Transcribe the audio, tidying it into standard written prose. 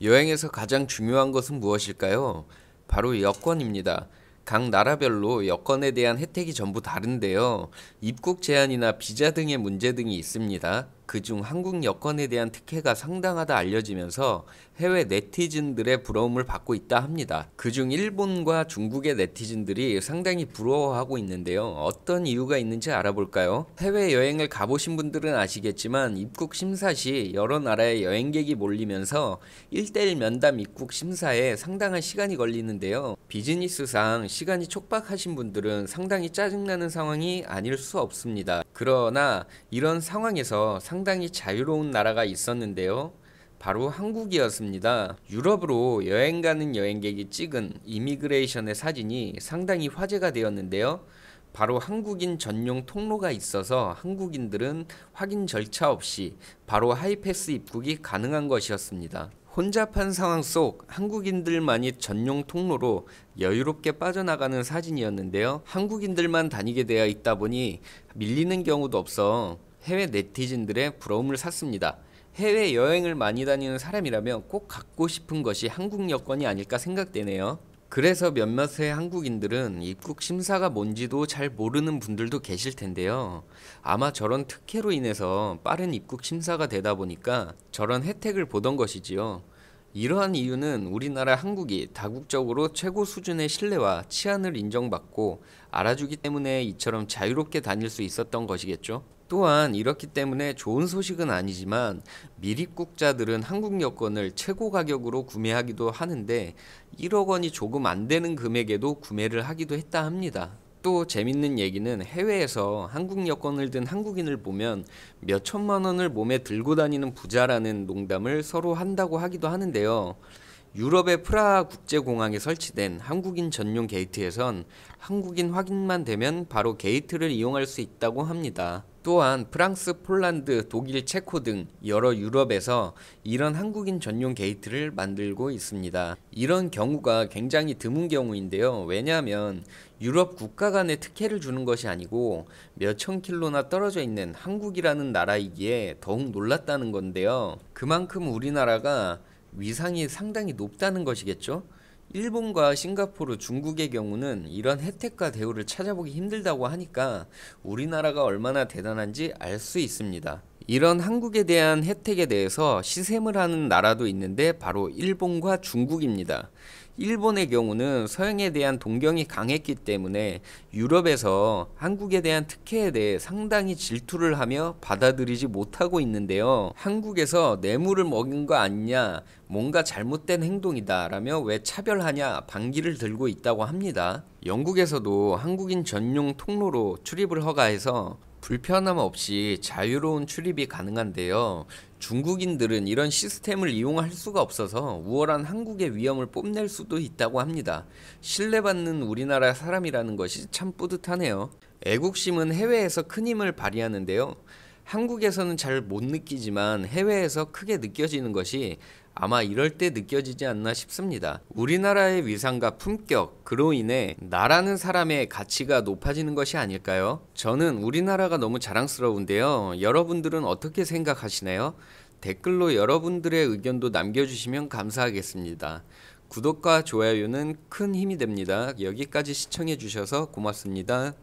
여행에서 가장 중요한 것은 무엇일까요? 바로 여권입니다. 각 나라별로 여권에 대한 혜택이 전부 다른데요. 입국 제한이나 비자 등의 문제 등이 있습니다. 그중 한국 여권에 대한 특혜가 상당하다 알려지면서 해외 네티즌들의 부러움을 받고 있다 합니다. 그중 일본과 중국의 네티즌들이 상당히 부러워하고 있는데요. 어떤 이유가 있는지 알아볼까요? 해외여행을 가보신 분들은 아시겠지만 입국 심사 시 여러 나라의 여행객이 몰리면서 1대1 면담 입국 심사에 상당한 시간이 걸리는데요. 비즈니스상 시간이 촉박하신 분들은 상당히 짜증나는 상황이 아닐 수 없습니다. 그러나 이런 상황에서 상당히 자유로운 나라가 있었는데요. 바로 한국이었습니다. 유럽으로 여행 가는 여행객이 찍은 이미그레이션의 사진이 상당히 화제가 되었는데요. 바로 한국인 전용 통로가 있어서 한국인들은 확인 절차 없이 바로 하이패스 입국이 가능한 것이었습니다. 혼잡한 상황 속 한국인들만이 전용 통로로 여유롭게 빠져나가는 사진이었는데요. 한국인들만 다니게 되어 있다 보니 밀리는 경우도 없어 해외 네티즌들의 부러움을 샀습니다. 해외 여행을 많이 다니는 사람이라면 꼭 갖고 싶은 것이 한국 여권이 아닐까 생각되네요. 그래서 몇몇의 한국인들은 입국 심사가 뭔지도 잘 모르는 분들도 계실 텐데요. 아마 저런 특혜로 인해서 빠른 입국 심사가 되다 보니까 저런 혜택을 보던 것이지요. 이러한 이유는 우리나라 한국이 다국적으로 최고 수준의 신뢰와 치안을 인정받고 알아주기 때문에 이처럼 자유롭게 다닐 수 있었던 것이겠죠. 또한 이렇기 때문에 좋은 소식은 아니지만 미입국자들은 한국 여권을 최고 가격으로 구매하기도 하는데 1억 원이 조금 안 되는 금액에도 구매를 하기도 했다 합니다. 또 재밌는 얘기는 해외에서 한국 여권을 든 한국인을 보면 몇 천만 원을 몸에 들고 다니는 부자라는 농담을 서로 한다고 하기도 하는데요. 유럽의 프라하 국제공항에 설치된 한국인 전용 게이트에선 한국인 확인만 되면 바로 게이트를 이용할 수 있다고 합니다. 또한 프랑스, 폴란드, 독일, 체코 등 여러 유럽에서 이런 한국인 전용 게이트를 만들고 있습니다. 이런 경우가 굉장히 드문 경우인데요. 왜냐하면 유럽 국가 간의 특혜를 주는 것이 아니고 몇천 킬로나 떨어져 있는 한국이라는 나라이기에 더욱 놀랐다는 건데요. 그만큼 우리나라가 위상이 상당히 높다는 것이겠죠. 일본과 싱가포르, 중국의 경우는 이런 혜택과 대우를 찾아보기 힘들다고 하니까 우리나라가 얼마나 대단한지 알 수 있습니다. 이런 한국에 대한 혜택에 대해서 시샘을 하는 나라도 있는데 바로 일본과 중국입니다. 일본의 경우는 서양에 대한 동경이 강했기 때문에 유럽에서 한국에 대한 특혜에 대해 상당히 질투를 하며 받아들이지 못하고 있는데요. 한국에서 뇌물을 먹인 거 아니냐, 뭔가 잘못된 행동이다 라며 왜 차별하냐 반기를 들고 있다고 합니다. 영국에서도 한국인 전용 통로로 출입을 허가해서 불편함 없이 자유로운 출입이 가능한데요. 중국인들은 이런 시스템을 이용할 수가 없어서 우월한 한국의 위험을 뽐낼 수도 있다고 합니다. 신뢰받는 우리나라 사람이라는 것이 참 뿌듯하네요. 애국심은 해외에서 큰 힘을 발휘하는데요. 한국에서는 잘 못 느끼지만 해외에서 크게 느껴지는 것이 아마 이럴 때 느껴지지 않나 싶습니다. 우리나라의 위상과 품격, 그로 인해 나라는 사람의 가치가 높아지는 것이 아닐까요? 저는 우리나라가 너무 자랑스러운데요. 여러분들은 어떻게 생각하시나요? 댓글로 여러분들의 의견도 남겨주시면 감사하겠습니다. 구독과 좋아요는 큰 힘이 됩니다. 여기까지 시청해주셔서 고맙습니다.